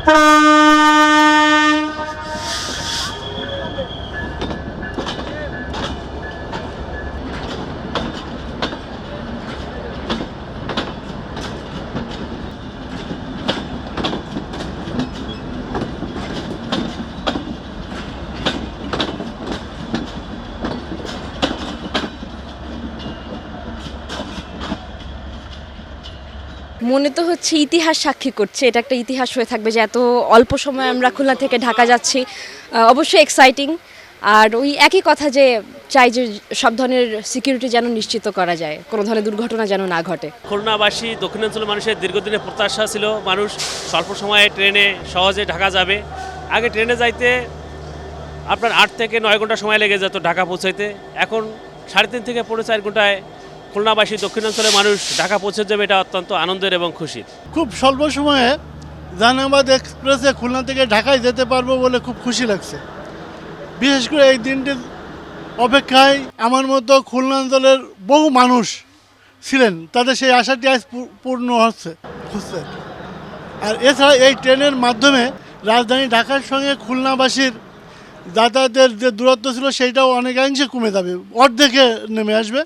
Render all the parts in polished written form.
মনে তো হচ্ছে ইতিহাস সাক্ষী করছে, এটা একটা ইতিহাস হয়ে থাকবে যে এত অল্প সময় আমরা খুলনা থেকে ঢাকা যাচ্ছি। অবশ্যই এক্সাইটিং। আর ওই একই কথা যে চাই যে সব ধরনের সিকিউরিটি যেন নিশ্চিত করা যায়, কোনো ধরনের দুর্ঘটনা যেন না ঘটে। খুলনাবাসী দক্ষিণাঞ্চলের মানুষের দীর্ঘদিনের প্রত্যাশা ছিল মানুষ স্বল্প সময়ে ট্রেনে সহজে ঢাকা যাবে। আগে ট্রেনে যাইতে আপনার 8 থেকে 9 ঘন্টা সময় লেগে যেত ঢাকা পৌঁছাইতে, এখন 3.5 থেকে 4.5 ঘন্টায় খুলনাবাসী দক্ষিণাঞ্চলের মানুষ ঢাকা পৌঁছে যাবে। এটা অত্যন্ত আনন্দের এবং খুশির। খুব স্বল্প সময়ে জাহানাবাদ এক্সপ্রেসে খুলনা থেকে ঢাকায় যেতে পারবো বলে খুব খুশি লাগছে। বিশেষ করে এই দিনটির অপেক্ষায় আমার মতো খুলনাঞ্চলের বহু মানুষ ছিলেন, তাদের সেই আশাটি আজ পূর্ণ হচ্ছে। আর এছাড়া এই ট্রেনের মাধ্যমে রাজধানী ঢাকার সঙ্গে খুলনাবাসীর যাতায়াতের যে দূরত্ব ছিল সেইটাও অনেকাংশে কমে যাবে, অর্ধেকে নেমে আসবে।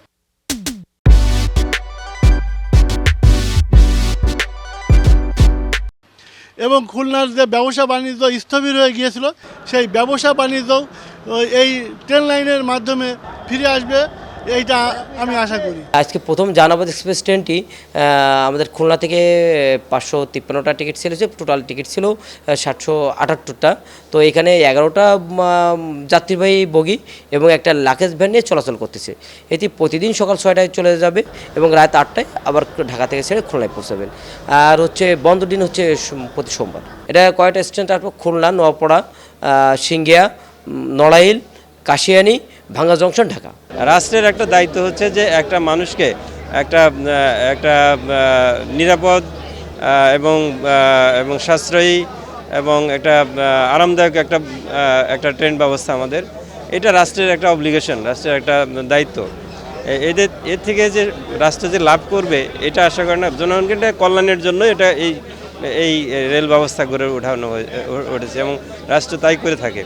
এবং খুলনার যে ব্যবসা বাণিজ্য স্থবির হয়ে গিয়েছিল সেই ব্যবসা বাণিজ্য এই ট্রেন লাইনের মাধ্যমে ফিরে আসবে, এইটা আমি আশা করি। আজকে প্রথম জাহানাবাদ এক্সপ্রেস ট্রেনটি আমাদের খুলনা থেকে 553টা টিকিট ছিল, টোটাল টিকিট ছিল 778টা। তো এখানে 11টা যাত্রীবাহী বগি এবং একটা লাগেজ ভ্যান নিয়ে চলাচল করতেছে। এটি প্রতিদিন সকাল 6টায় চলে যাবে এবং রাত 8টায় আবার ঢাকা থেকে ছেড়ে খুলনায় পৌঁছাবেন। আর হচ্ছে বন্ধ দিন হচ্ছে প্রতি সোমবার। এটা কয়টা স্টেশন? তারপর খুলনা, নোয়াপাড়া, সিংঘিয়া, নড়াইল, কাশিয়ানী, ভাঙ্গা জংশন, ঢাকা। রাষ্ট্রের একটা দায়িত্ব হচ্ছে যে একটা মানুষকে একটা নিরাপদ এবং সাশ্রয়ী এবং একটা আরামদায়ক একটা ট্রেন ব্যবস্থা আমাদের, এটা রাষ্ট্রের একটা অব্লিগেশন, রাষ্ট্রের একটা দায়িত্ব। এর থেকে যে রাষ্ট্র যে লাভ করবে এটা আশা করে না, জনগণের কল্যাণের জন্য এটা এই রেল ব্যবস্থা গড়ে উঠেছে এবং রাষ্ট্র তাই করে থাকে।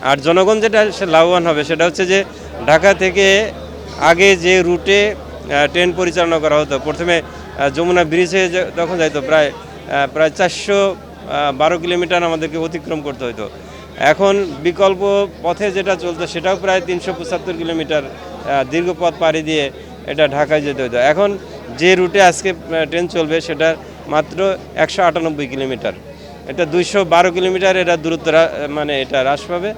আর জনগণ যেটা সে লাভবান হবে সেটা হচ্ছে যে ঢাকা থেকে আগে যে রুটে ট্রেন পরিচালনা করা হতো, প্রথমে যমুনা ব্রিজে যখন যাইতো প্রায় 412 কিলোমিটার আমাদেরকে অতিক্রম করতে হতো। এখন বিকল্প পথে যেটা চলতো সেটাও প্রায় 375 কিলোমিটার দীর্ঘ পথ পাড়ি দিয়ে এটা ঢাকায় যেতে হতো। এখন যে রুটে আজকে ট্রেন চলবে সেটা মাত্র 198 কিলোমিটার, এটা 212 কিলোমিটার এটা দূরত্ব মানে এটা হ্রাস পাবে।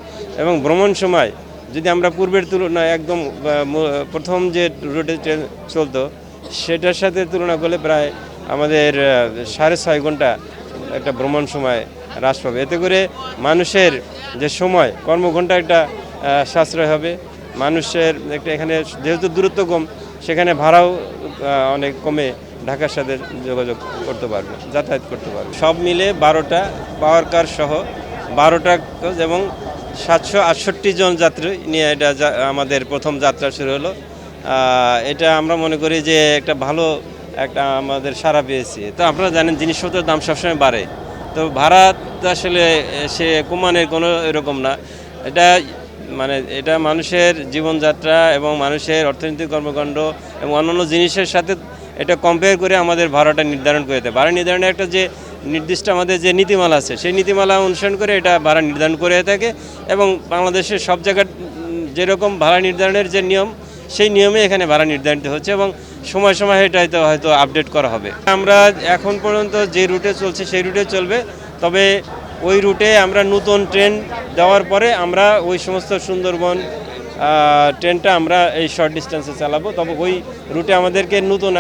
এবং ভ্রমণ সময় যদি আমরা পূর্বের তুলনায় একদম প্রথম যে রুটে ট্রেন চলতো সেটার সাথে তুলনা করলে প্রায় আমাদের 6.5 ঘন্টা একটা ভ্রমণ সময় হ্রাস পাবে। এতে করে মানুষের যে সময় কর্মঘণ্টা একটা সাশ্রয় হবে। মানুষের একটা এখানে যেহেতু দূরত্ব কম, সেখানে ভাড়াও অনেক কমে ঢাকার সাথে যোগাযোগ করতে পারবে, যাতায়াত করতে পারবে। সব মিলে 12টা পাওয়ার কার সহ 12টা এবং 768 জন যাত্রী নিয়ে এটা আমাদের প্রথম যাত্রা শুরু হলো। এটা আমরা মনে করি যে একটা ভালো একটা আমাদের সাড়া পেয়েছি। তো আপনারা জানেন জিনিসপত্রের দাম সবসময় বাড়ে, তো ভাড়া আসলে সে কমানোর কোনো এরকম না। এটা মানুষের জীবনযাত্রা এবং মানুষের অর্থনৈতিক কর্মকাণ্ড এবং অন্যান্য জিনিসের সাথে এটা কম্পেয়ার করে আমাদের ভাড়াটা নির্ধারণ করে দেয়। ভাড়া নির্ধারণের একটা যে নির্দিষ্ট আমাদের যে নীতিমালা আছে সেই নীতিমালা অনুসরণ করে এটা ভাড়া নির্ধারণ করে থাকে এবং বাংলাদেশের সব জায়গায় যেরকম ভাড়া নির্ধারণের যে নিয়ম সেই নিয়মে এখানে ভাড়া নির্ধারিত হচ্ছে এবং সময় সময় এটা হয়তো আপডেট করা হবে। আমরা এখন পর্যন্ত যে রুটে চলছে সেই রুটে চলবে, তবে ওই রুটে আমরা নতুন ট্রেন দেওয়ার পরে আমরা ওই সমস্ত সুন্দরবন ট্রেনটা আমরা এই শর্ট ডিস্টেন্সে চালাবো। তবে ওই রুটে আমাদেরকে নতুন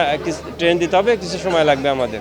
ট্রেন দিতে হবে, কিছু সময় লাগবে আমাদের।